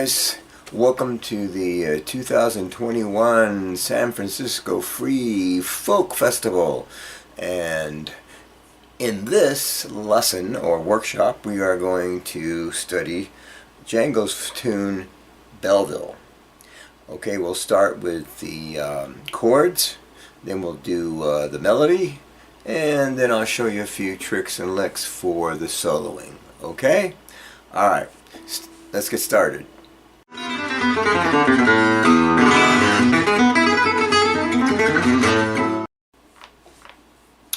guys, welcome to the 2021 San Francisco Free Folk Festival. And in this lesson or workshop we are going to study Django's tune Belleville. Okay, we'll start with the chords, then we'll do the melody, and then I'll show you a few tricks and licks for the soloing. Okay? Alright, let's get started.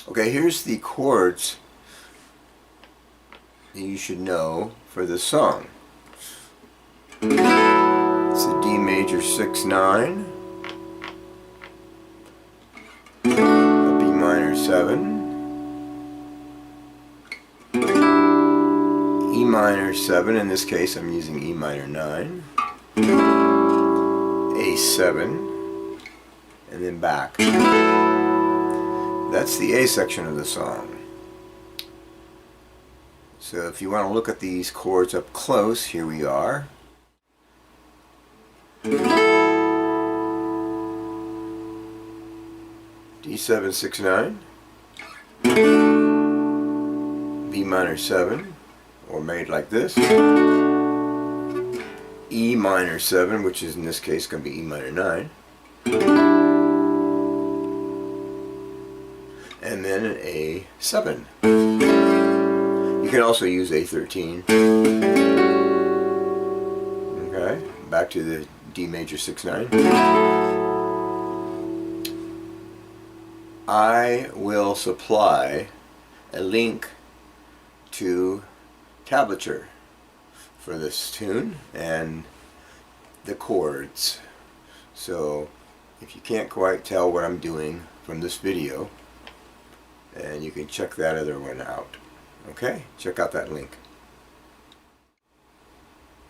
Okay, here's the chords that you should know for this song. It's a D major 6/9, a B minor 7, E minor 7, in this case I'm using E minor 9, A7, and then back. That's the A section of the song. So if you want to look at these chords up close, here we are. D7 6/9, B minor 7, or made like this, E minor 7, which is in this case going to be E minor 9, and then an A7. You can also use A13. Okay, back to the D major 6/9. I will supply a link to tablature for this tune and the chords. So if you can't quite tell what I'm doing from this video, and you can check that other one out. Okay, check out that link.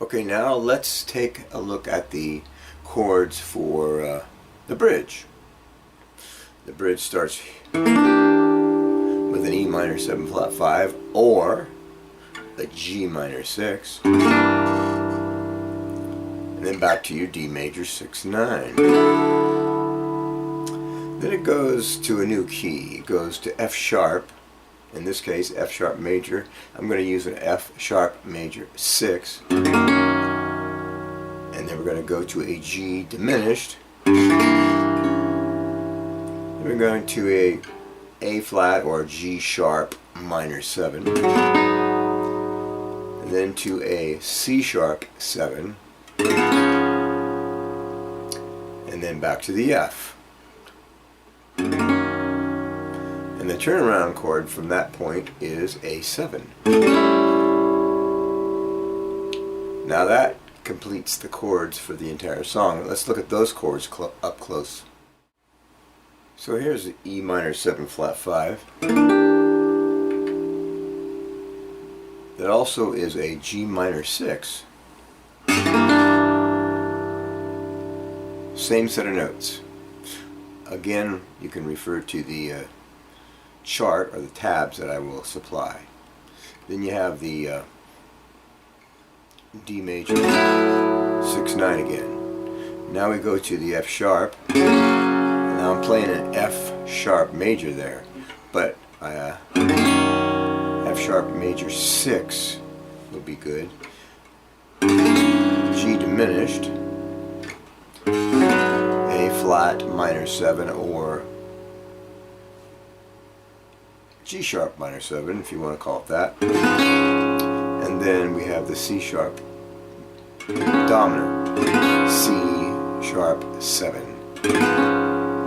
Okay, now let's take a look at the chords for the bridge. The bridge starts with an E minor 7 flat 5 or a G minor 6, and then back to your D major 6/9. Then it goes to a new key. It goes to F sharp, in this case F sharp major. I'm going to use an F sharp major 6, and then we're going to go to a G diminished. Then we're going to A flat or G sharp minor 7, and then to a C sharp 7, and then back to the F. And the turnaround chord from that point is A7. Now that completes the chords for the entire song. Let's look at those chords up close. So here's the E minor 7 flat 5. That also is a G minor 6. Same set of notes. Again, you can refer to the chart or the tabs that I will supply. Then you have the D major 6/9 again. Now we go to the F sharp. Now I'm playing an F sharp major there, but F sharp major 6 will be good. G diminished, A flat minor 7 or G sharp minor 7 if you want to call it that. And then we have the C sharp dominant, C sharp 7.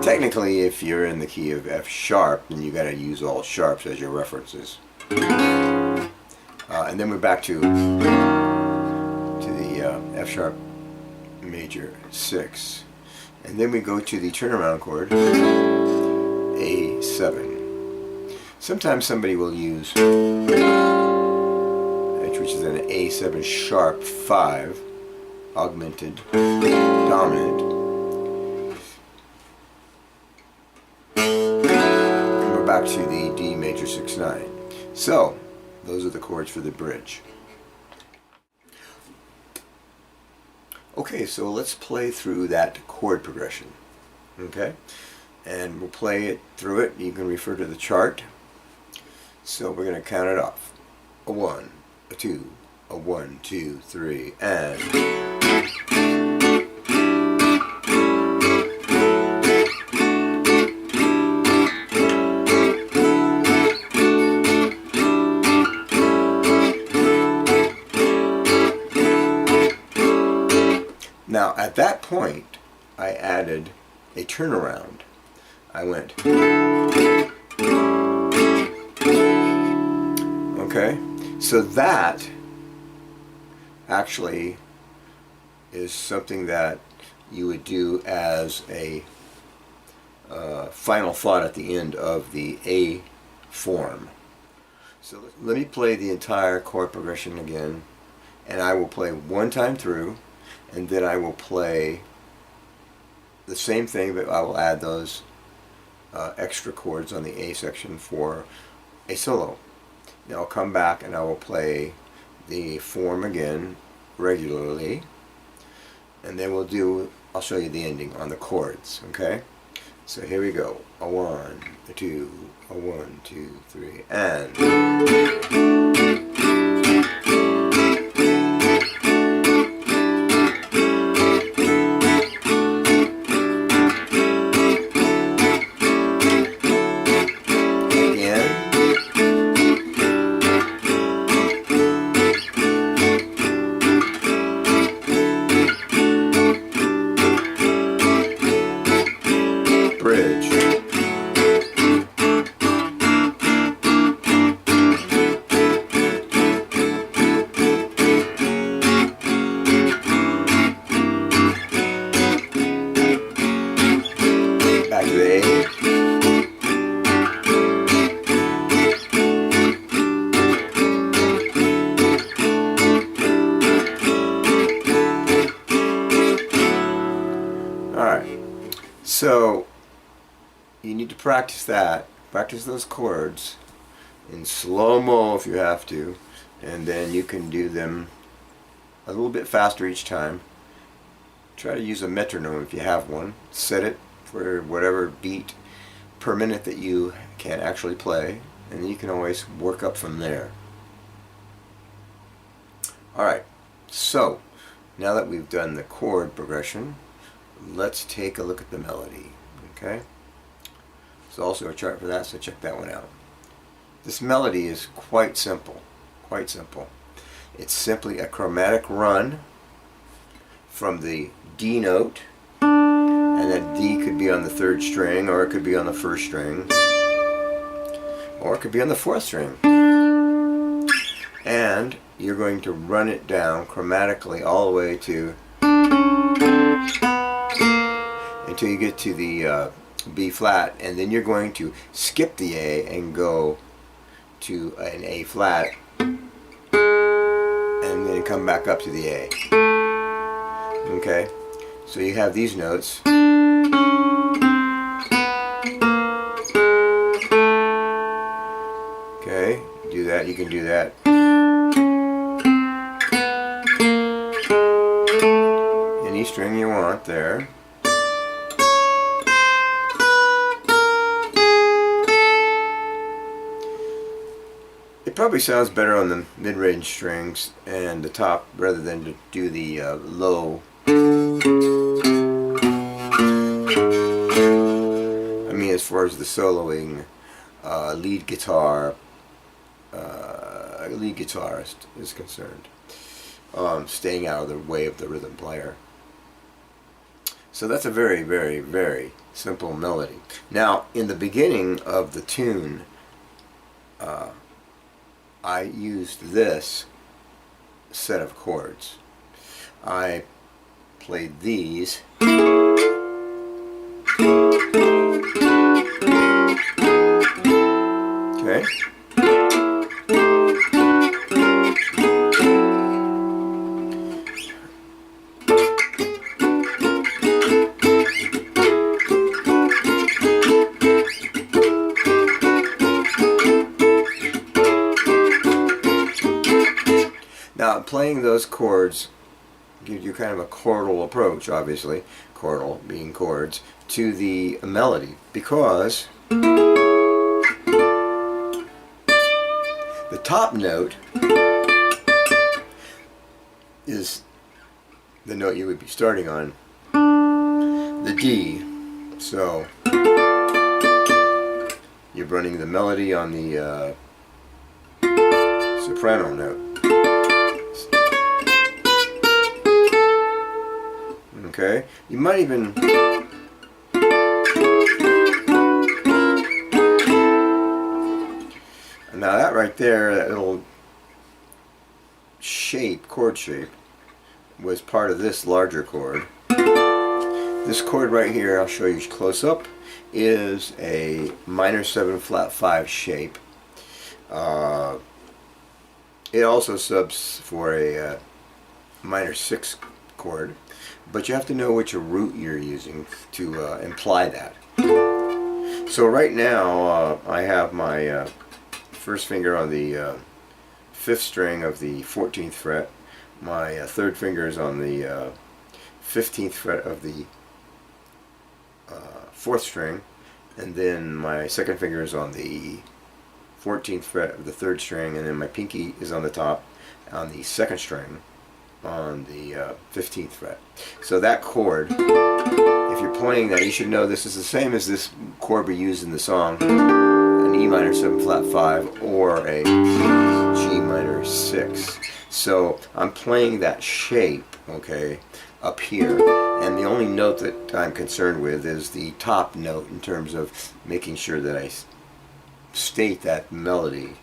Technically, if you're in the key of F sharp, then you got to use all sharps as your references. And then we're back to the F sharp major 6, and then we go to the turnaround chord A7. Sometimes somebody will use, which is an A7 sharp 5 augmented dominant. Back to the D major 6/9. So those are the chords for the bridge. Okay, so let's play through that chord progression. Okay, and we'll play it through it. You can refer to the chart. So we're going to count it off. A 1, a 2, a 1, 2, 3, and... Now at that point I added a turnaround. I went... Okay, so that actually is something that you would do as a final thought at the end of the A form. So let me play the entire chord progression again, and I will play one time through, and then I will play the same thing, but I will add those extra chords on the A section for a solo. Now I'll come back and I will play the form again regularly, and then I'll show you the ending on the chords, okay? So here we go. A 1, a 2, a 1, 2, 3, and... So you need to practice that. Practice those chords in slow-mo if you have to, and then you can do them a little bit faster each time. Try to use a metronome if you have one. Set it for whatever beat per minute that you can actually play, and you can always work up from there. Alright, so now that we've done the chord progression, let's take a look at the melody. Okay? There's also a chart for that, so check that one out. This melody is quite simple. Quite simple. It's simply a chromatic run from the D note, and that D could be on the 3rd string, or it could be on the 1st string, or it could be on the 4th string. And you're going to run it down chromatically all the way to until you get to the B flat, and then you're going to skip the A and go to an A flat, and then come back up to the A. Okay, so you have these notes. Okay, do that, you can do that. Any string you want there. It probably sounds better on the mid-range strings and the top rather than to do the low. I mean, as far as the soloing, lead guitarist is concerned, staying out of the way of the rhythm player. So that's a very, very, very simple melody. Now, in the beginning of the tune, I used this set of chords. I played these. Okay. Now, playing those chords gives you kind of a chordal approach, obviously, chordal being chords, to the melody, because the top note is the note you would be starting on, the D. So you're running the melody on the soprano note. Okay, you might even now that right there, that little shape, chord shape, was part of this larger chord. This chord right here, I'll show you close up, is a minor 7 flat 5 shape. It also subs for a minor 6 chord, but you have to know which root you're using to imply that. So right now I have my first finger on the 5th string of the 14th fret, my 3rd finger is on the 15th fret of the 4th string, and then my 2nd finger is on the 14th fret of the 3rd string, and then my pinky is on the top on the 2nd string on the 15th fret. So that chord, if you're playing that, you should know this is the same as this chord we used in the song, an E minor 7 flat 5 or a G minor 6. So I'm playing that shape, okay, up here, and the only note that I'm concerned with is the top note in terms of making sure that I state that melody.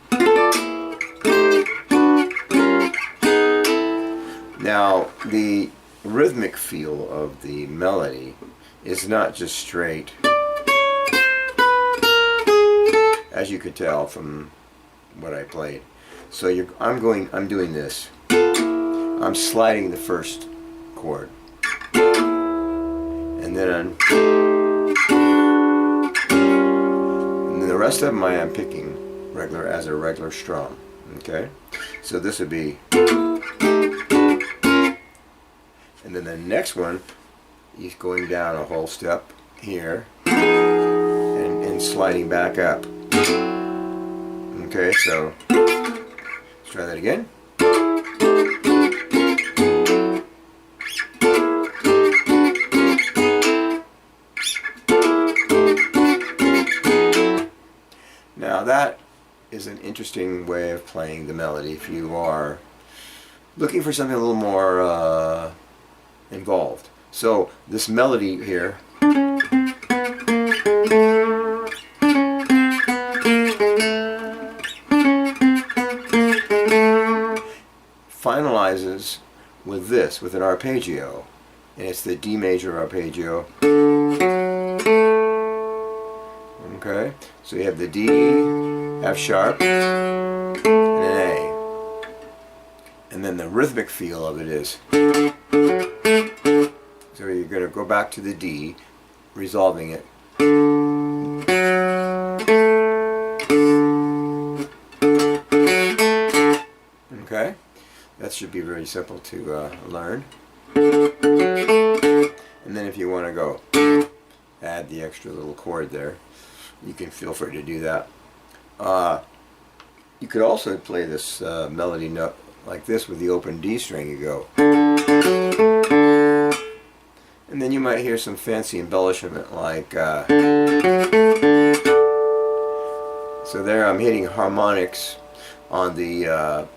Now, the rhythmic feel of the melody is not just straight, as you could tell from what I played. So I'm doing this. I'm sliding the first chord, and then the rest of them I'm picking regular as a regular strum. Okay, so this would be, and then the next one is going down a whole step here and sliding back up. Okay, so let's try that again. Now that is an interesting way of playing the melody if you are looking for something a little more involved. So this melody here finalizes with this, with an arpeggio, and it's the D major arpeggio. Okay, so you have the D, F sharp, and an A. And then the rhythmic feel of it is, so you're going to go back to the D, resolving it. Okay, that should be very simple to learn. And then if you want to go add the extra little chord there, you can feel free to do that. You could also play this melody note like this with the open D string. You go, and then you might hear some fancy embellishment like so there I'm hitting harmonics on the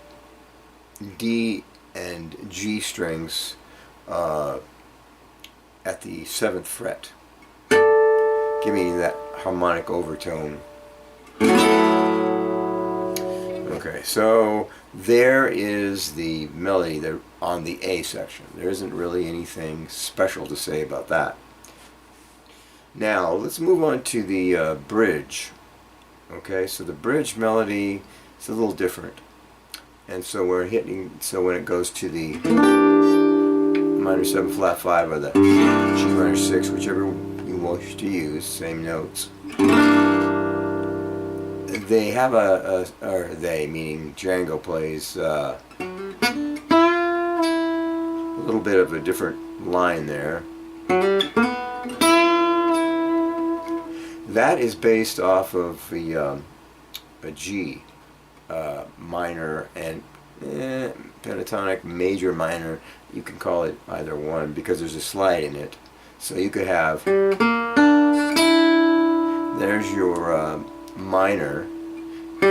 D and G strings at the 7th fret, giving that harmonic overtone. Okay, so there is the melody there on the A section. There isn't really anything special to say about that. Now let's move on to the bridge. Okay, so the bridge melody is a little different, and so we're hitting. So when it goes to the minor 7 flat 5 or the G minor 6, whichever you wish to use, same notes. They have or they, meaning Django plays a little bit of a different line there. That is based off of a G minor and pentatonic major minor. You can call it either one because there's a slide in it. So you could have, there's your minor, G,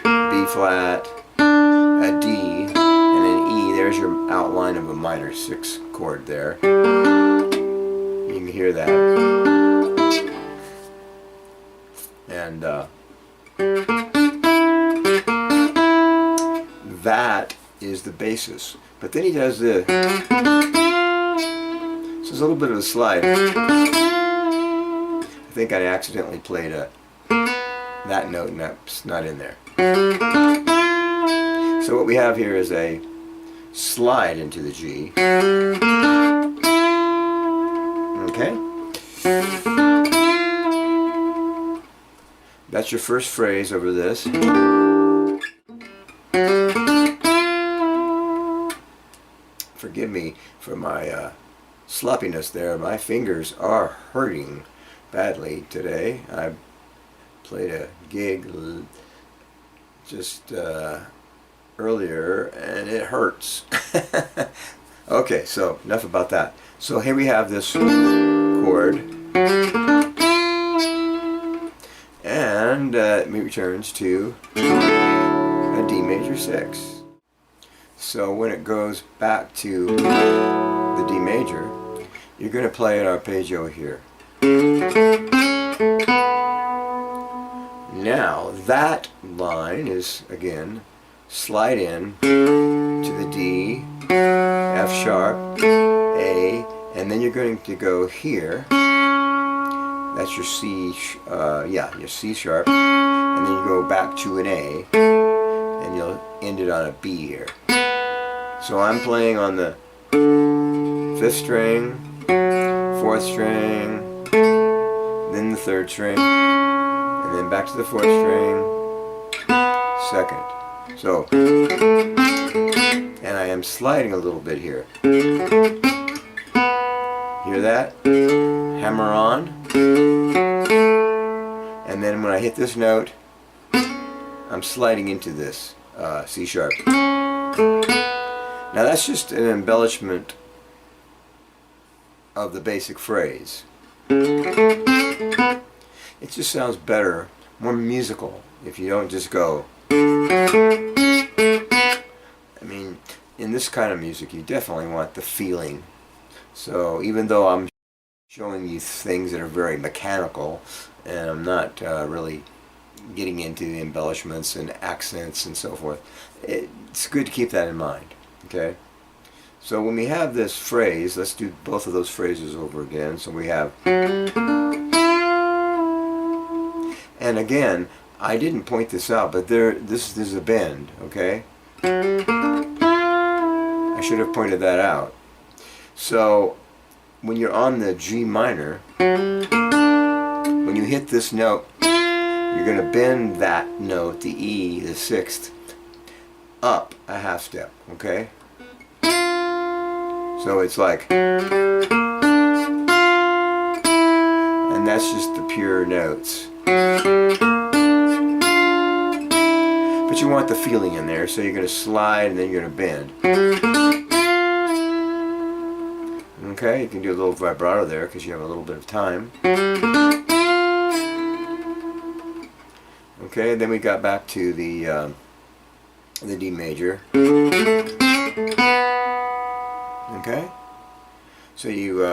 B flat, a D, and an E. There's your outline of a minor 6 chord there. You can hear that. And that is the basis. But then he does this. So there's a little bit of a slide. I think I accidentally played that note and that's not in there. So what we have here is a slide into the G. Okay? That's your first phrase over this. Forgive me for my sloppiness there. My fingers are hurting badly today. I played a gig just earlier and it hurts. Okay, so enough about that. So here we have this chord, and it returns to a D major 6. So when it goes back to the D major, you're going to play an arpeggio here. Now that line is, again, slide in to the D, F sharp, A, and then you're going to go here. That's your C, your C sharp, and then you go back to an A, and you'll end it on a B here. So I'm playing on the 5th string, 4th string, then the 3rd string, and then back to the 4th string, 2nd. So, and I am sliding a little bit here. Hear that? Hammer on. And then when I hit this note, I'm sliding into this C sharp. Now that's just an embellishment of the basic phrase. It just sounds better, more musical, if you don't just go. I mean, in this kind of music you definitely want the feeling. So even though I'm showing you things that are very mechanical and I'm not really getting into the embellishments and accents and so forth, it's good to keep that in mind. Okay? So when we have this phrase, let's do both of those phrases over again. So we have, and again, I didn't point this out, but this is a bend, okay? I should have pointed that out. So when you're on the G minor, when you hit this note, you're going to bend that note, the E, the 6th, up a half step, okay? So it's like, and that's just the pure notes. But you want the feeling in there, so you're going to slide and then you're going to bend. Okay, you can do a little vibrato there because you have a little bit of time. Okay, then we got back to the D major. Okay, so you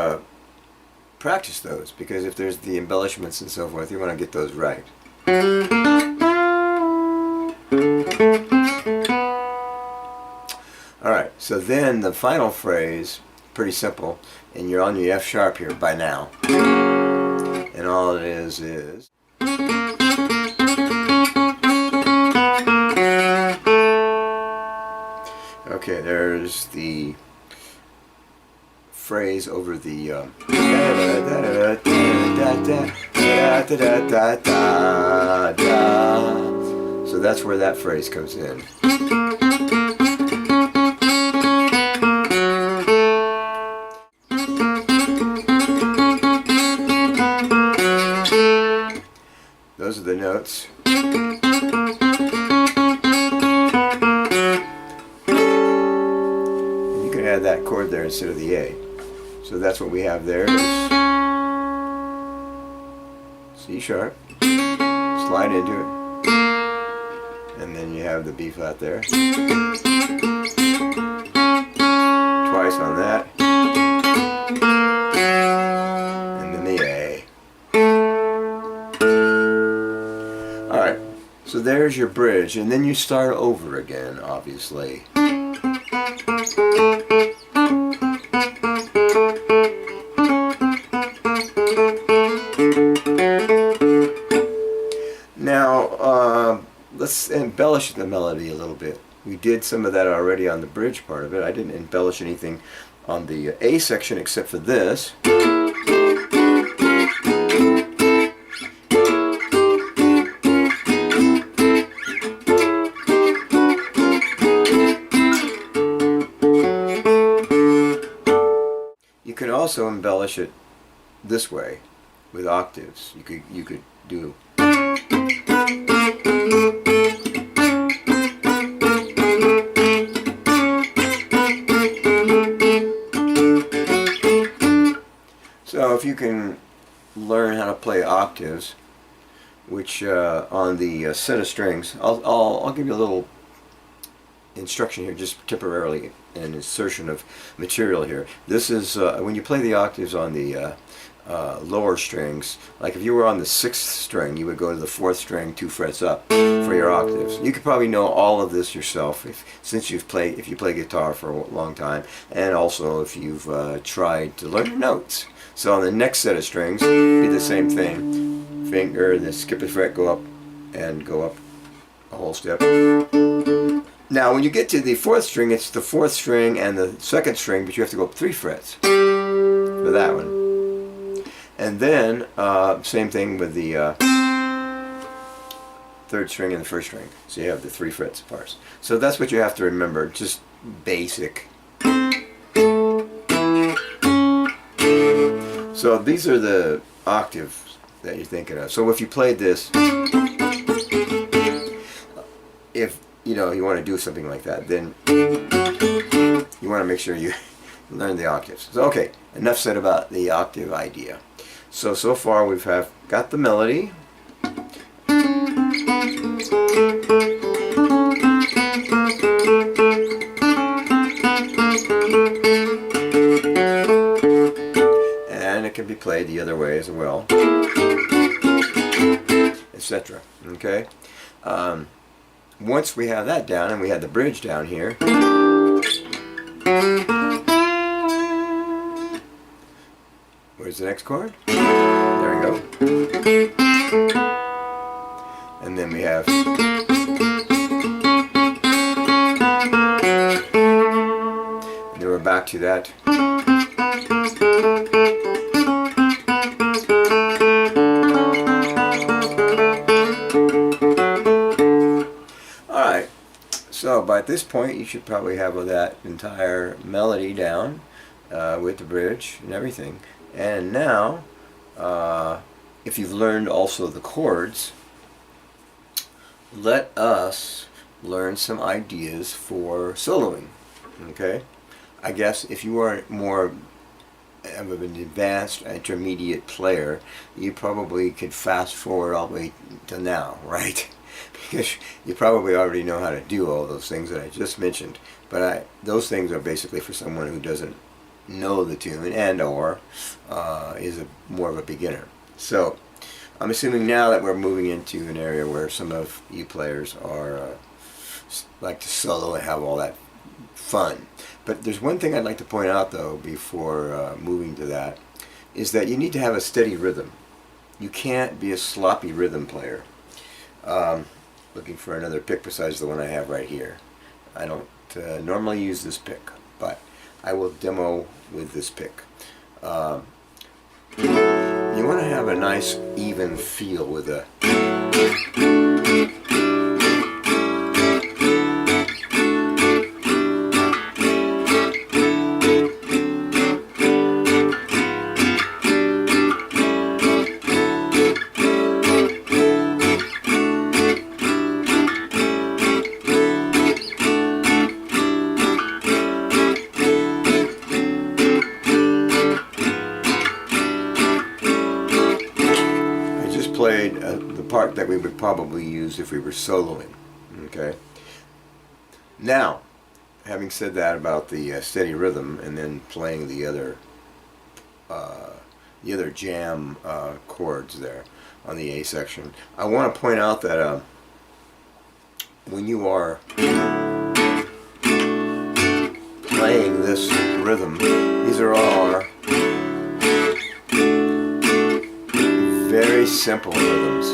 practice those, because if there's the embellishments and so forth, you want to get those right. Alright, so then the final phrase, pretty simple, and you're on your F sharp here by now, and all it is okay, there's the phrase over the so that's where that phrase comes in. notes. You can add that chord there instead of the A. So that's what we have there is C sharp, slide into it, and then you have the B flat there. Twice on that, and then the A. Alright, so there's your bridge, and then you start over again, obviously. Now, let's embellish the melody a little bit. We did some of that already on the bridge part of it. I didn't embellish anything on the A section except for this. You can also embellish it this way with octaves. You could do so if you can learn how to play octaves, which on the set of strings, I'll give you a little instruction here, just temporarily, an insertion of material here. This is when you play the octaves on the lower strings. Like if you were on the 6th string, you would go to the 4th string 2 frets up for your octaves. You could probably know all of this yourself if you play guitar for a long time, and also if you've tried to learn your notes. So on the next set of strings, be the same thing. Finger, then skip a fret, go up, and go up a whole step. Now when you get to the 4th string, it's the 4th string and the 2nd string, but you have to go up 3 frets for that one. And then same thing with the 3rd string and the 1st string. So you have the 3 frets apart. So that's what you have to remember, just basic. So these are the octaves that you're thinking of. So if you played this, if you want to do something like that, then you want to make sure you learn the octaves. So okay, enough said about the octave idea. So far we've got the melody. And it can be played the other way as well, etc. Okay? Once we have that down and we have the bridge down here, where's the next chord? There we go. And then we have, and then we're back to that. Alright, so by this point you should probably have that entire melody down with the bridge and everything. And now, if you've learned also the chords, let us learn some ideas for soloing. Okay? I guess if you are more of an advanced intermediate player, you probably could fast forward all the way to now, right? Because you probably already know how to do all those things that I just mentioned. But those things are basically for someone who doesn't know the tune and or is more of a beginner. So I'm assuming now that we're moving into an area where some of you players are like to solo and have all that fun. But there's one thing I'd like to point out though before moving to that, is that you need to have a steady rhythm. You can't be a sloppy rhythm player. Looking for another pick besides the one I have right here. I don't normally use this pick, but I will demo with this pick. You want to have a nice even feel with a played the part that we would probably use if we were soloing. Okay. Now, having said that about the steady rhythm and then playing the other jam chords there on the A section, I want to point out that when you are playing this rhythm, these are all very simple rhythms.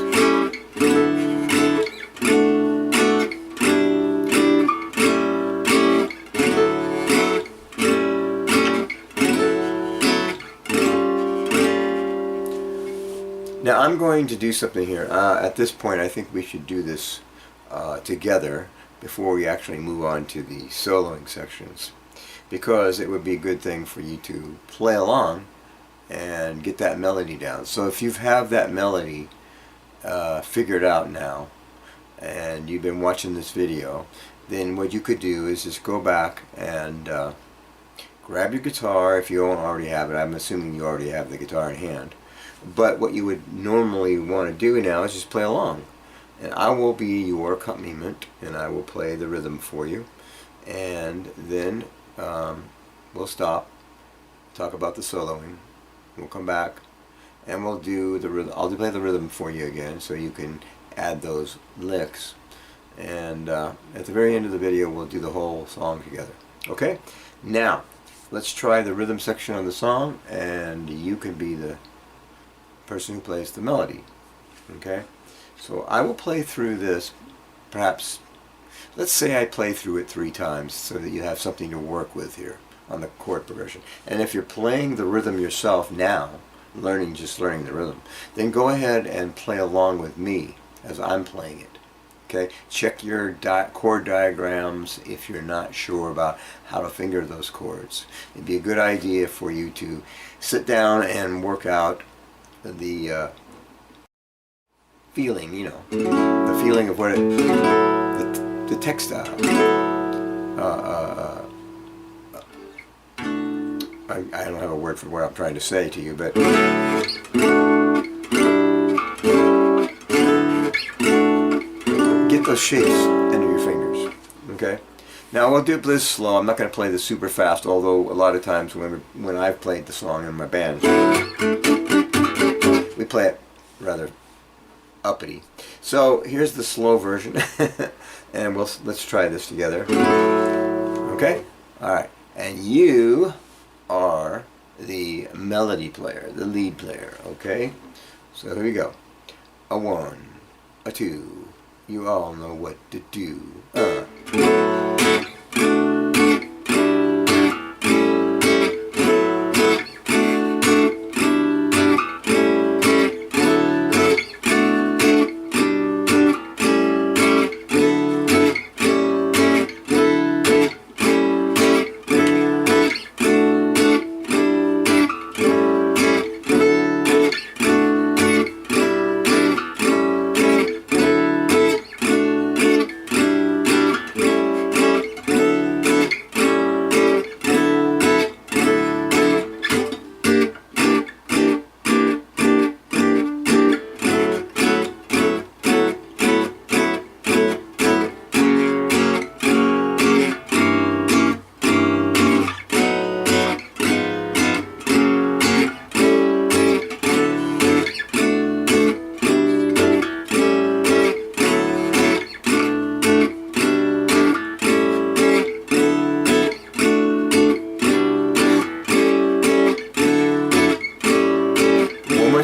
Now I'm going to do something here. At this point I think we should do this together before we actually move on to the soloing sections, because it would be a good thing for you to play along and get that melody down. So if you have that melody figured out now and you've been watching this video, then what you could do is just go back and grab your guitar if you don't already have it. I'm assuming you already have the guitar in hand. But what you would normally want to do now is just play along. And I will be your accompaniment, and I will play the rhythm for you. And then we'll stop, talk about the soloing. We'll come back, and we'll do the rhythm. I'll play the rhythm for you again, so you can add those licks. And at the very end of the video, we'll do the whole song together. Okay? Now, let's try the rhythm section on the song, and you can be the person who plays the melody. Okay? So I will play through this, perhaps, let's say I play through it 3 times so that you have something to work with here on the chord progression. And if you're playing the rhythm yourself now, just learning the rhythm, then go ahead and play along with me as I'm playing it. Okay? Check your chord diagrams if you're not sure about how to finger those chords. It'd be a good idea for you to sit down and work out the feeling, you know, the feeling of what it, the textile. I don't have a word for what I'm trying to say to you, but get those shapes into your fingers. Okay. Now we'll do this slow. I'm not going to play this super fast, although a lot of times when I've played the song in my band, we play it rather uppity. So here's the slow version, and let's try this together. Okay? Alright. And you are the melody player, the lead player. Okay? So here we go. A 1, a 2. You all know what to do.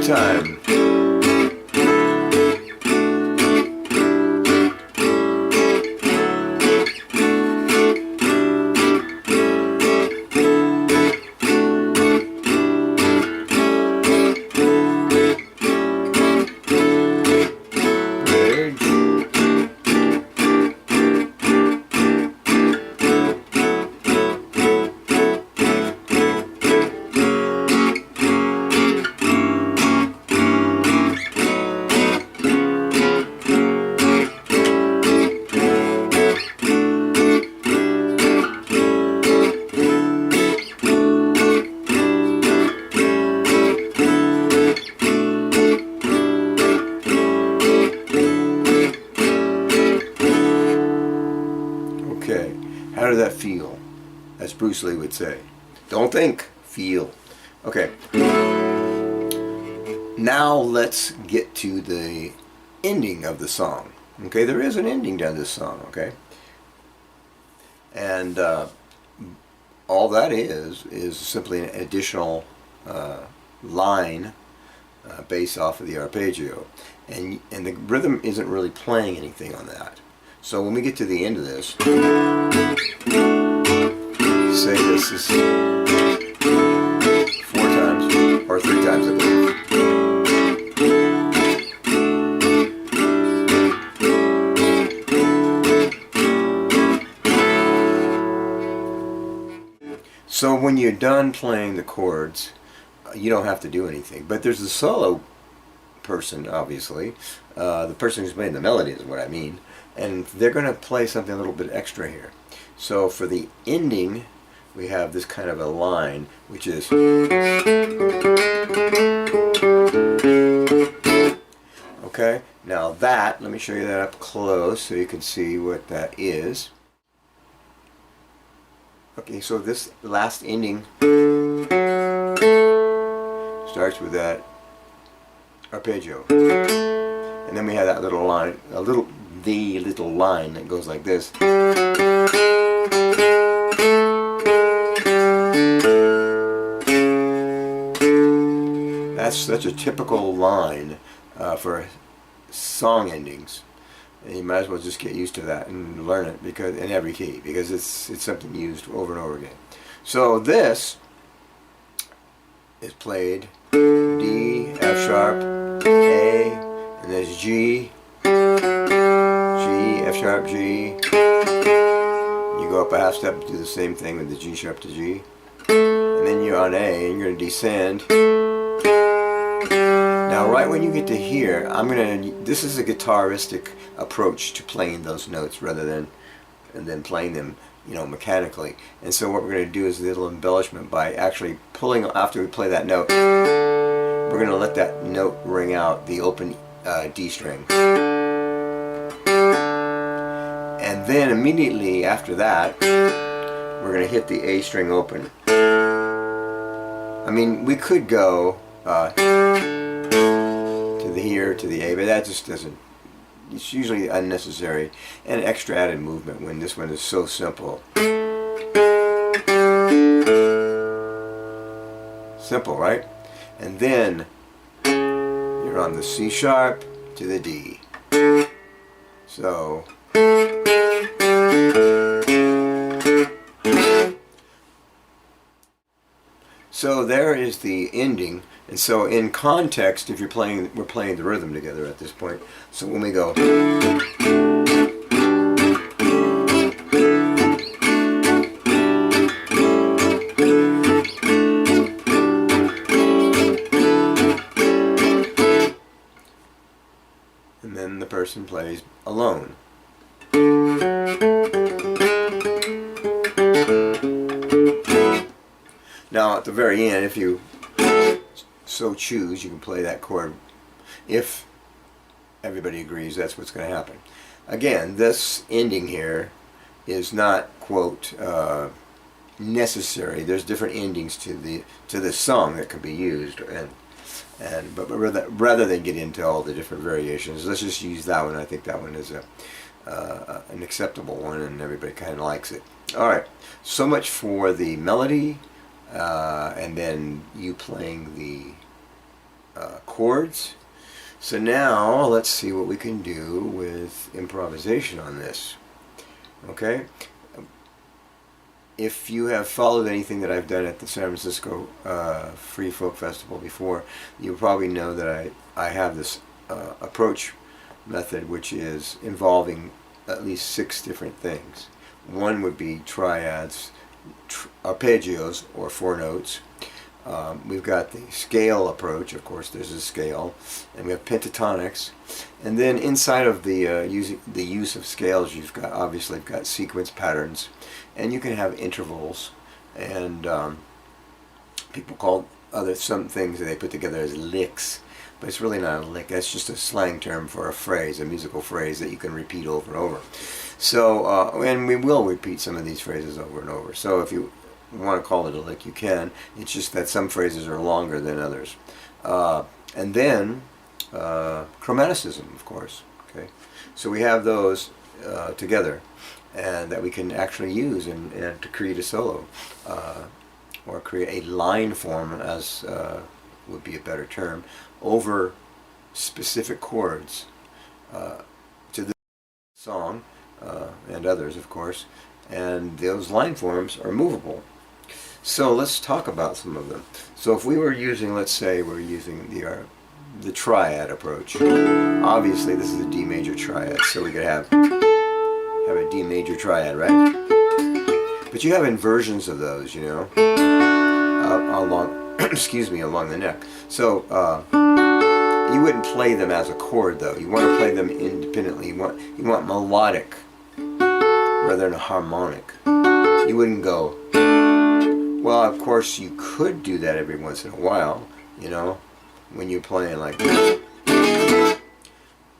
Time. Bruce Lee would say. Don't think, feel. Okay. Now let's get to the ending of the song. Okay, there is an ending to this song, okay? And all that is simply an additional line based off of the arpeggio. And the rhythm isn't really playing anything on that. So when we get to the end of this, say this is 4 times, or 3 times I believe. So when you're done playing the chords, you don't have to do anything. But there's a solo person, obviously. The person who's playing the melody is what I mean. And they're going to play something a little bit extra here. So for the ending, we have this kind of a line, which is... Okay, now that, let me show you that up close so you can see what that is. Okay, so this last ending starts with that arpeggio, and then we have that little line, the little line that goes like this. That's such a typical line for song endings. And you might as well just get used to that and learn it because in every key, because it's something used over and over again. So this is played D, F sharp, A, and there's G, F sharp, G. You go up a half step, do the same thing with the G sharp to G, and then you're on A, and you're going to descend. Now, right when you get to here, this is a guitaristic approach to playing those notes rather than playing them, mechanically. And so what we're going to do is a little embellishment by actually pulling, after we play that note, we're going to let that note ring out the open D string. And then immediately after that, we're going to hit the A string open. I mean, we could go to the here, to the A, but that just doesn't, it's usually unnecessary and extra added movement when this one is so simple. Simple, right? And then you're on the C sharp to the D. So there is the ending. And so in context, if you're playing, we're playing the rhythm together at this point. So when we go, and then the person plays alone. Now at the very end, if you so choose, you can play that chord. If everybody agrees, that's what's going to happen. Again, this ending here is not, quote, necessary. There's different endings to this song that can be used, but rather than get into all the different variations, let's just use that one. I think that one is an acceptable one, and everybody kind of likes it. All right, so much for the melody, and then you playing the chords. So now let's see what we can do with improvisation on this. Okay, if you have followed anything that I've done at the San Francisco Free Folk Festival before, you probably know that I have this approach method, which is involving at least 6 different things. One would be triads, arpeggios, or 4 notes. We've got the scale approach, of course there's a scale, and we have pentatonics, and then inside of the use of scales, you've got sequence patterns, and you can have intervals, and people call some things that they put together as licks, but it's really not a lick. That's just a slang term for a phrase, a musical phrase that you can repeat over and over. So, and we will repeat some of these phrases over and over. So if you want to call it a lick, you can. It's just that some phrases are longer than others. And then chromaticism, of course. Okay, so we have those together, and that we can actually use and to create a solo, or create a line form, as would be a better term, over specific chords to the song, and others, of course, and those line forms are movable. So let's talk about some of them. So if we were using, let's say we're using the triad approach. Obviously this is a D major triad, so we could have a D major triad, right? But you have inversions of those, you know, along excuse me, along the neck. So you wouldn't play them as a chord, though. You want to play them independently. You want melodic rather than harmonic. You wouldn't go, well, of course you could do that every once in a while, you know, when you're playing like this.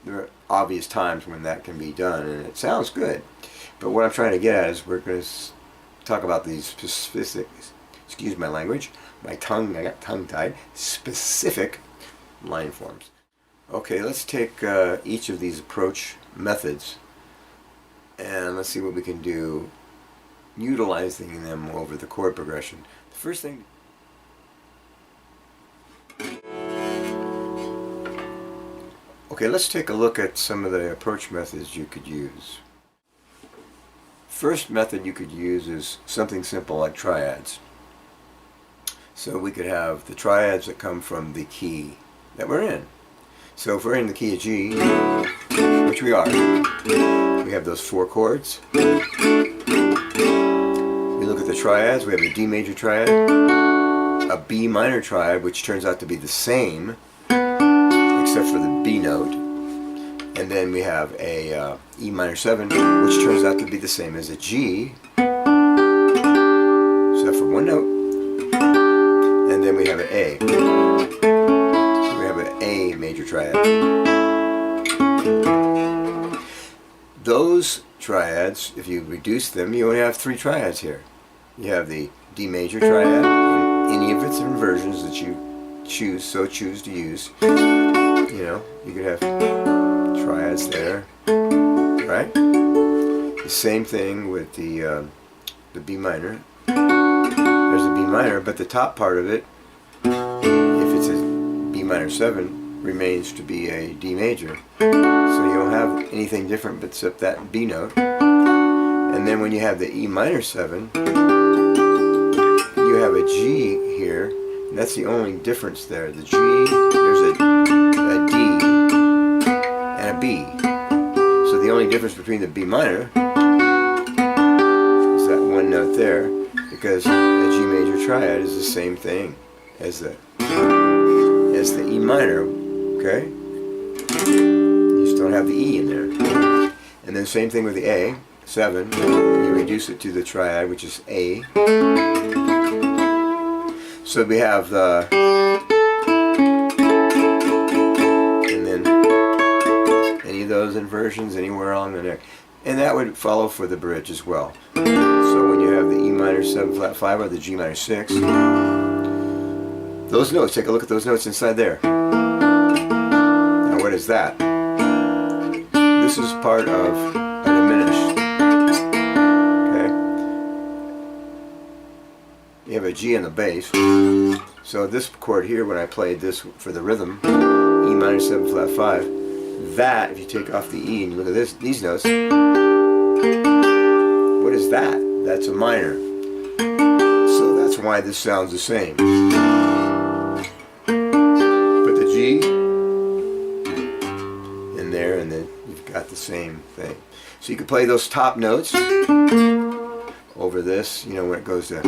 There are obvious times when that can be done, and it sounds good. But what I'm trying to get at is we're going to talk about these specific, excuse my language, I got tongue-tied, specific line forms. Okay, let's take each of these approach methods, and let's see what we can do utilizing them over the chord progression. The first thing, okay, let's take a look at some of the approach methods you could use. First method you could use is something simple like triads. So we could have the triads that come from the key that we're in. So if we're in the key of G, which we are, we have those 4 chords. We look at the triads. We have a D major triad, a B minor triad, which turns out to be the same except for the B note, and then we have a E minor 7, which turns out to be the same as a G, except for one note. And then we have an A. So we have an A major triad. Those triads, if you reduce them, you only have 3 triads here. You have the D major triad in any of its inversions that you choose to use. You know, you could have triads there, right? The same thing with the B minor. There's a B minor, but the top part of it, if it's a B minor 7, remains to be a D major. So you don't have anything different except that B note. And then when you have the E minor 7, you have a G here, and that's the only difference there. The G, there's a D and a B. So the only difference between the B minor is that one note there, because a G major triad is the same thing as the E minor, okay? You just don't have the E in there. And then same thing with the A, 7, you reduce it to the triad, which is A. So we have the, and then any of those inversions anywhere along the neck. And that would follow for the bridge as well. So when you have the E minor 7 flat 5 or the G minor 6, those notes, take a look at those notes inside there. Now what is that? This is part of a diminished. Okay? You have a G in the bass. So this chord here, when I played this for the rhythm, E minor 7 flat 5, that, if you take off the E and you look at these notes, what is that? That's a minor. So that's why this sounds the same. Put the G in there and then you've got the same thing. So you can play those top notes over this, you know, when it goes to a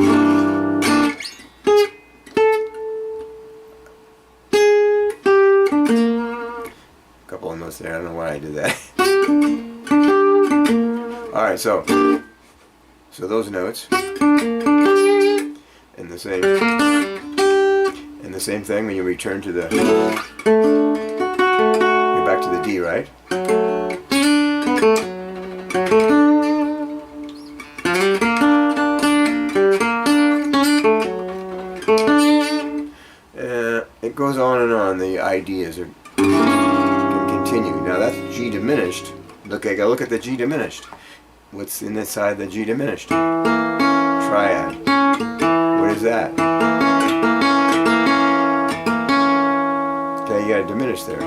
couple of notes there. I don't know why I did that. Alright, so those notes, and the same thing when you return to the, you're back to the D, right? goes on and on. The ideas are can continue. Now that's G diminished. Look, I gotta look at the G diminished. What's in the side of the G diminished? Triad. What is that? Okay, you got a diminish there.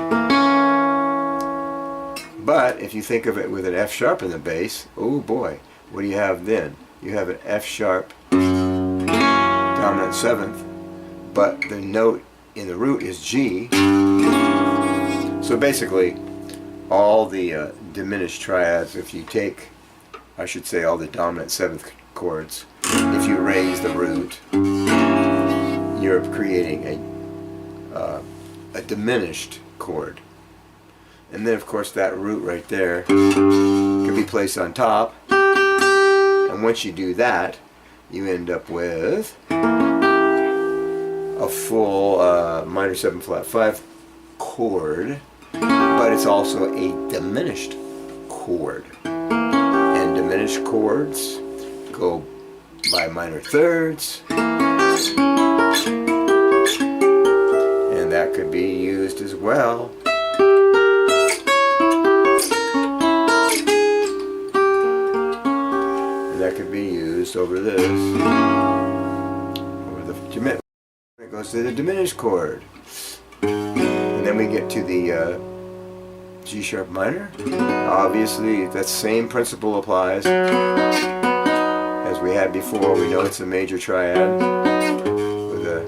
But if you think of it with an F sharp in the bass, oh boy, what do you have then? You have an F sharp dominant seventh, but the note in the root is G. So basically, all the diminished triads, if you take, I should say, all the dominant seventh chords, if you raise the root, you're creating a diminished chord. And then of course that root right there can be placed on top, and once you do that, you end up with a full minor 7 flat 5 chord, but it's also a diminished chord. And diminished chords go by minor thirds, and that could be used as well. And that could be used over this, over the diminished. It goes to the diminished chord, and then we get to the G sharp minor. Obviously, that same principle applies as we had before. We know it's a major triad with a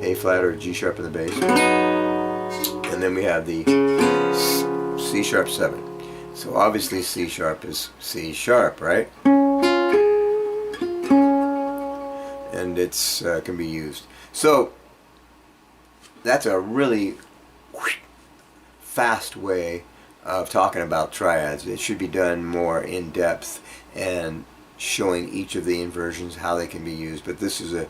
A flat or G sharp in the bass, and then we have the C sharp 7. So obviously C sharp is C sharp, right? And it's can be used. So that's a really fast way of talking about triads. It should be done more in depth and showing each of the inversions, how they can be used. But this is a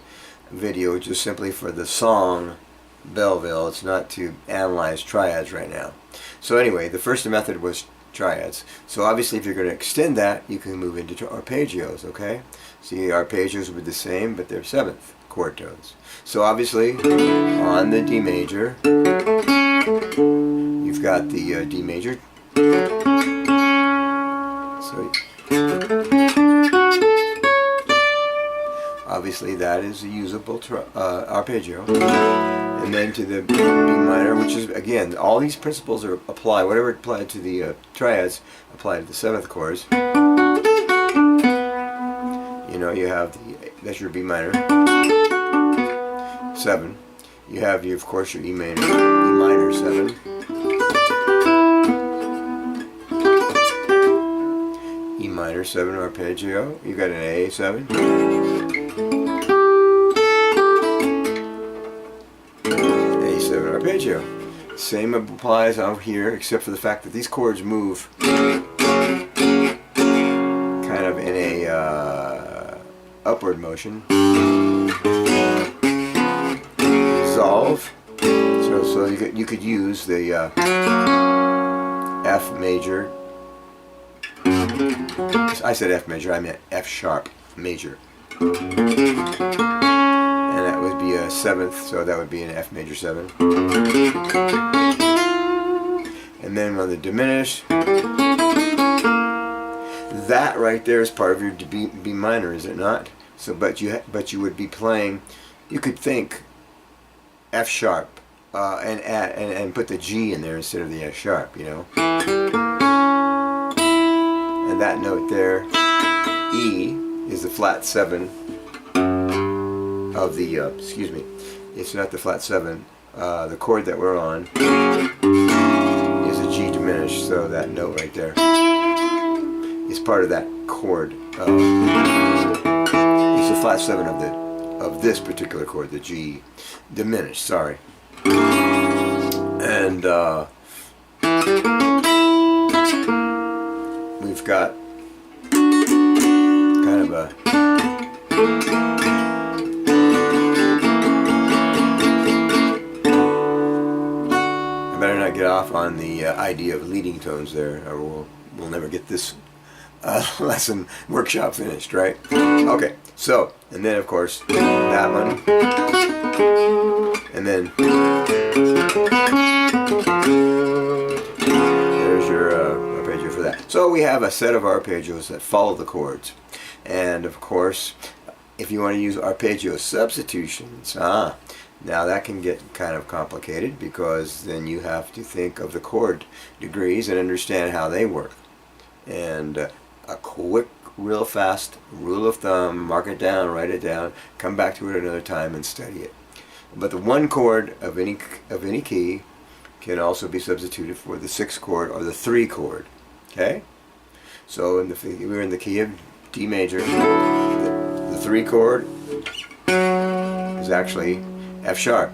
video just simply for the song Belleville. It's not to analyze triads right now. So anyway, the first method was triads. So obviously if you're going to extend that, you can move into arpeggios, okay? See, arpeggios would be the same, but they're 7th chord tones. So obviously on the D major, you've got the D major. So obviously that is a usable arpeggio. And then to the B minor, which is, again, all these principles are apply, whatever applied to the triads, apply to the 7th chords. You know, you have that's your B minor 7. You have, of course, your E minor 7. E minor 7 arpeggio. You got an A 7. A7 arpeggio. Same applies out here, except for the fact that these chords move kind of in a upward motion. Resolve. So you could use the F major. I said F major, I meant F sharp major. And that would be a 7th, so that would be an F major 7. And then on the diminished, that right there is part of your B minor, is it not? So, but you would be playing. You could think F sharp and put the G in there instead of the F sharp, you know. And that note there, E, is the flat 7 of the, excuse me, it's not the flat 7, the chord that we're on is a G diminished, so that note right there is part of that chord. It's the flat 7 of this particular chord, the G diminished, sorry. And we've got kind of a I better not get off on the idea of leading tones there, or we'll never get this lesson workshop finished, right? Okay, so, and then of course that one. And then there's your arpeggio for that. So we have a set of arpeggios that follow the chords. And of course, if you want to use arpeggio substitutions, now that can get kind of complicated, because then you have to think of the chord degrees and understand how they work. And a quick, real fast rule of thumb, mark it down, write it down, come back to it another time and study it. But the one chord of any key can also be substituted for the 6th chord or the 3 chord. Okay? So we're in the key of D major. The 3 chord is actually F sharp.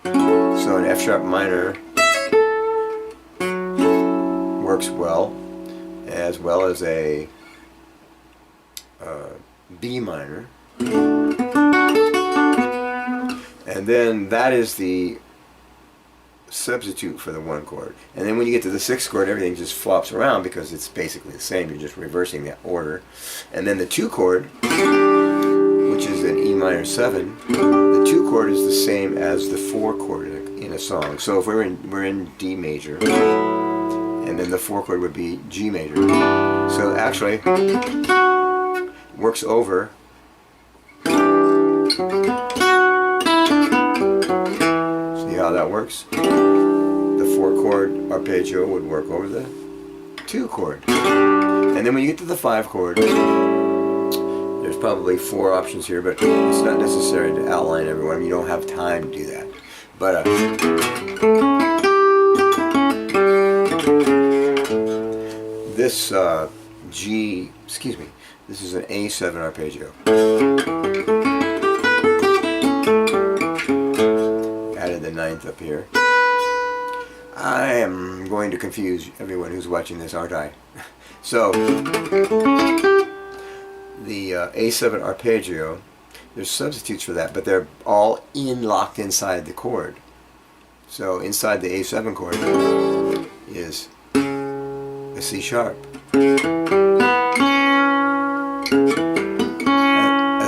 So an F sharp minor works well as a B minor. And then that is the substitute for the 1 chord. And then when you get to the 6th chord, everything just flops around because it's basically the same. You're just reversing that order. And then the 2 chord, which is an E minor 7, the 2 chord is the same as the 4 chord in a song. So if we're in D major, and then the 4 chord would be G major. So it actually works over how that works. The 4 chord arpeggio would work over the 2 chord. And then when you get to the 5 chord, there's probably 4 options here, but it's not necessary to outline every one. You don't have time to do that. But this this is an A7 arpeggio. The 9th up here. I am going to confuse everyone who's watching this, aren't I? So the A7 arpeggio, there's substitutes for that, but they're all locked inside the chord. So inside the A7 chord is a C sharp, a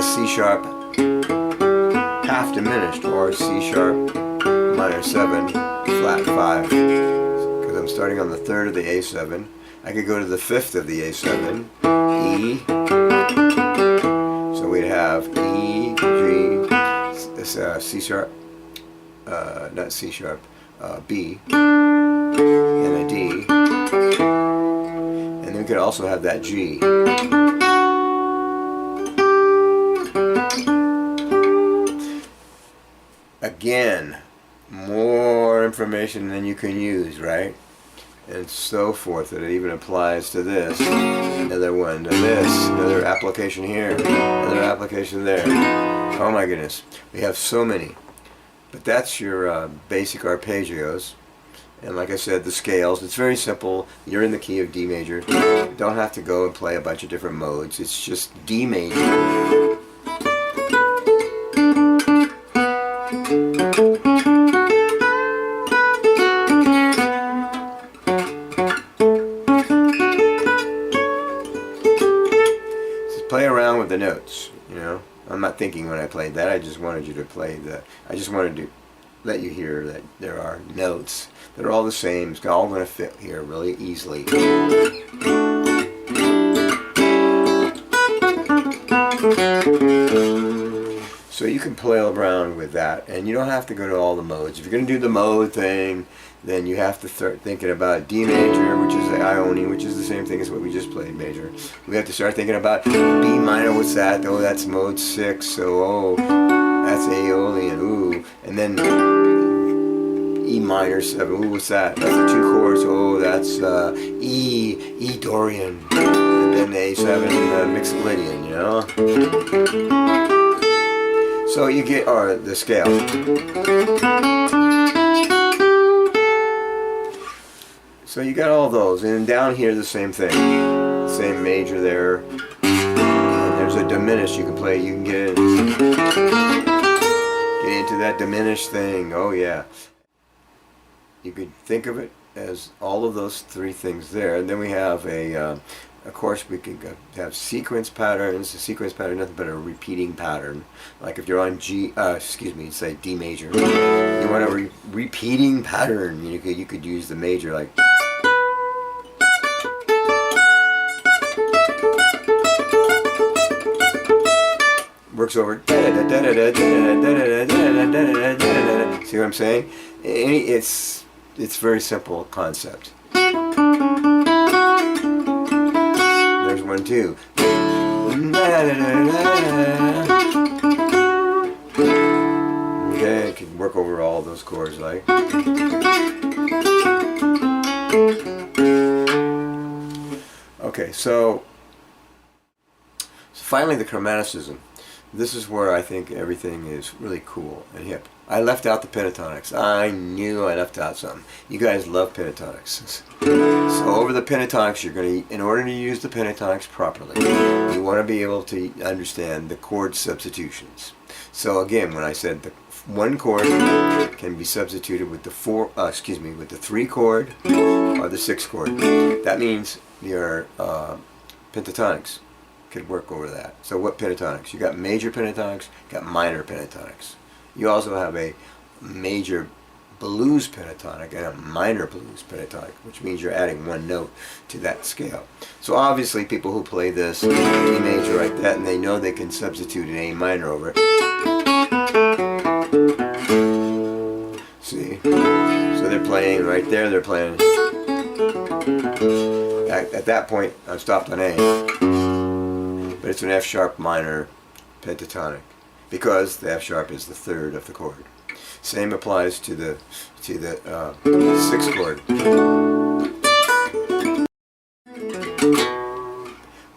C sharp half diminished, or C sharp minor 7, flat 5, because I'm starting on the 3rd of the A7. I could go to the 5th of the A7, E, so we'd have E, G, this C sharp, not C sharp, B, and a D, and then we could also have that G. Again, more information than you can use, right? And so forth. That it even applies to this. Another one to this. Another application here. Another application there. Oh my goodness. We have so many. But that's your basic arpeggios. And like I said, the scales. It's very simple. You're in the key of D major. You don't have to go and play a bunch of different modes. It's just D major. Play around with the notes, you know. I'm not thinking when I played that. I just wanted you to play I just wanted to let you hear that there are notes that are all the same. It's all going to fit here really easily. So you can play around with that, and you don't have to go to all the modes. If you're going to do the mode thing, then you have to start thinking about D major, which is the Ione, which is the same thing as what we just played, major. We have to start thinking about B minor, what's that? Oh, that's mode 6, so oh, that's Aeolian, ooh. And then E minor 7, ooh, what's that? That's the 2 chords, oh, that's E Dorian. And then the A7 Mixolydian, you know? So you get the scale. So you got all those, and down here the same thing, same major there, and there's a diminished you can play. You can get into that diminished thing. Oh yeah, you could think of it as all of those three things there. And then we have of course, we can have sequence patterns. A sequence pattern, nothing but a repeating pattern. Like if you're on say D major, you want a repeating pattern. You could use the major, like. Works over. See what I'm saying? It's very simple concept. There's one too. Okay, I can work over all those chords like. Okay, so finally the chromaticism. This is where I think everything is really cool and hip. I left out the pentatonics. I knew I left out something. You guys love pentatonics. So over the pentatonics, you're going to, in order to use the pentatonics properly, you want to be able to understand the chord substitutions. So again, when I said the one chord can be substituted with the with the 3 chord or the 6 chord, that means your pentatonics could work over that. So what pentatonics? You got major pentatonics, you got minor pentatonics. You also have a major blues pentatonic and a minor blues pentatonic, which means you're adding one note to that scale. So obviously people who play this E major like that, and they know they can substitute an A minor over it. See? So they're playing right there, they're playing. At that point, I've stopped on A. But it's an F sharp minor pentatonic, because the F sharp is the 3rd of the chord. Same applies to the 6th chord.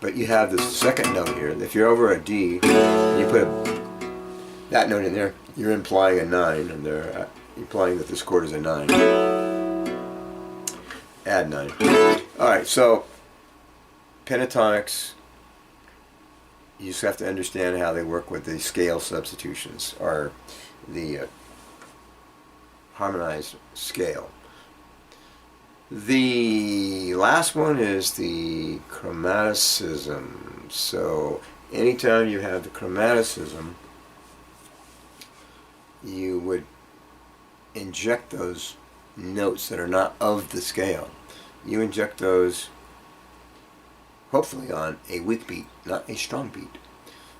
But you have the second note here. If you're over a D, and you put that note in there, you're implying a 9, and they're implying that this chord is a 9. Add 9. All right, so pentatonics. You just have to understand how they work with the scale substitutions, or the harmonized scale. The last one is the chromaticism. So anytime you have the chromaticism, you would inject those notes that are not of the scale. You inject those hopefully on a weak beat, not a strong beat.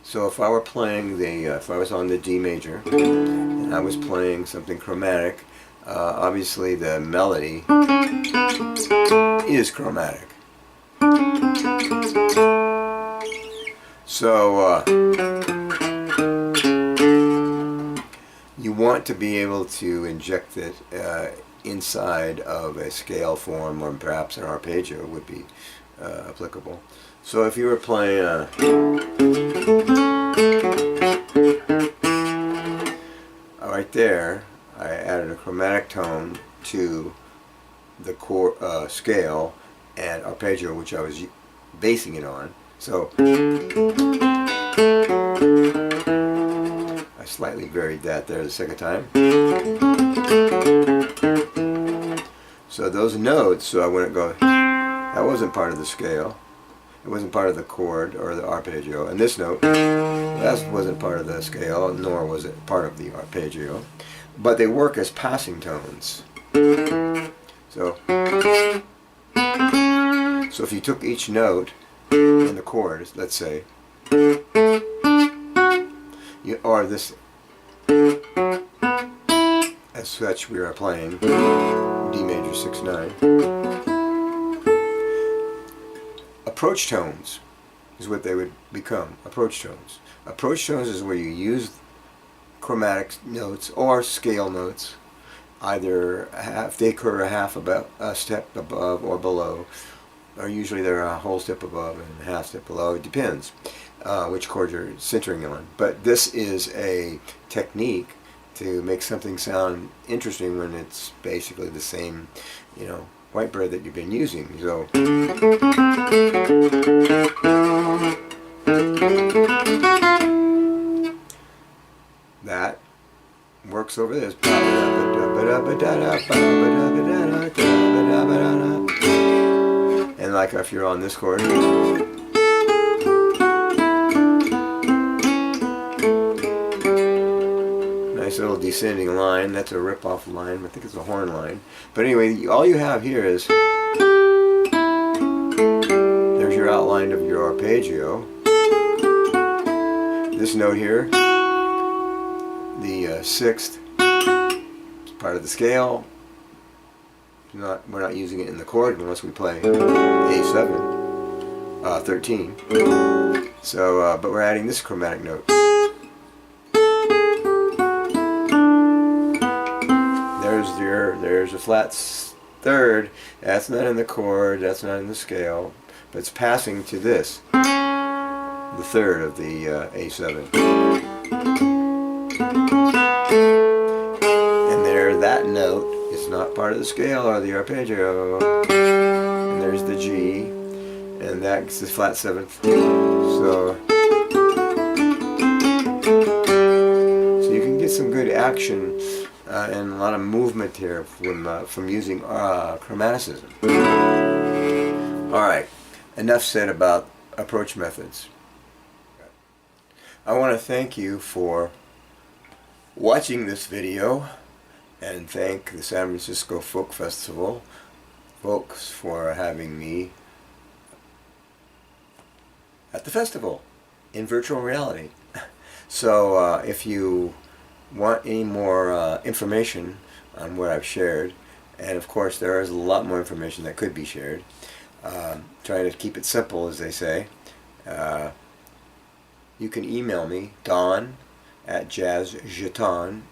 So if I were playing if I was on the D major and I was playing something chromatic, obviously the melody is chromatic. So you want to be able to inject it inside of a scale form, or perhaps an arpeggio would be applicable. So if you were playing right there, I added a chromatic tone to the chord, scale and arpeggio, which I was basing it on. So I slightly varied that there the second time. So those notes, so I wouldn't go. That wasn't part of the scale. It wasn't part of the chord or the arpeggio. And this note, that wasn't part of the scale, nor was it part of the arpeggio. But they work as passing tones. So if you took each note in the chord, let's say, or this, as such we are playing D major 6/9. Approach tones is what they would become. Approach tones. Approach tones is where you use chromatic notes or scale notes. Either they occur a step above or below, or usually they're a whole step above and a half step below. It depends which chord you're centering on. But this is a technique to make something sound interesting when it's basically the same, white bread that you've been using. So that works over this. And like if you're on this chord, nice little descending line. That's a rip-off line. I think it's a horn line. But anyway, all you have here is, there's your outline of your arpeggio. This note here, the sixth, is part of the scale. We're not using it in the chord unless we play A7, 13. So, but we're adding this chromatic note. There's a flat third. That's not in the chord. That's not in the scale. But it's passing to this, the third of the A7. And there, that note is not part of the scale or the arpeggio. And there's the G, and that's the flat seventh. So you can get some good action and a lot of movement here from using chromaticism. Alright, enough said about approach methods. I want to thank you for watching this video, and thank the San Francisco Folk Festival folks for having me at the festival in virtual reality. So if you want any more information on what I've shared, and of course there is a lot more information that could be shared, trying to keep it simple, as they say, you can email me, Don@jazzgitan,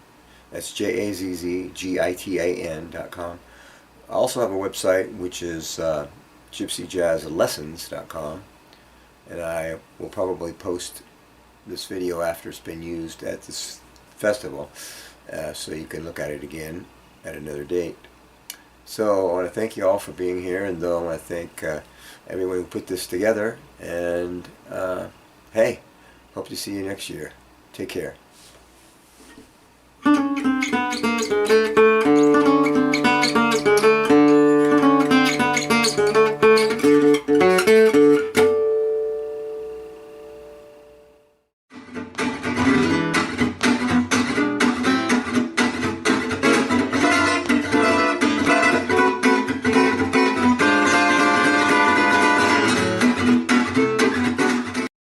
that's JAZZGITAN.com. I also have a website which is gypsyjazzlessons.com, and I will probably post this video after it's been used at this festival, so you can look at it again at another date. So I want to thank you all for being here, and I want to thank everyone who put this together, and hey, hope to see you next year. Take care.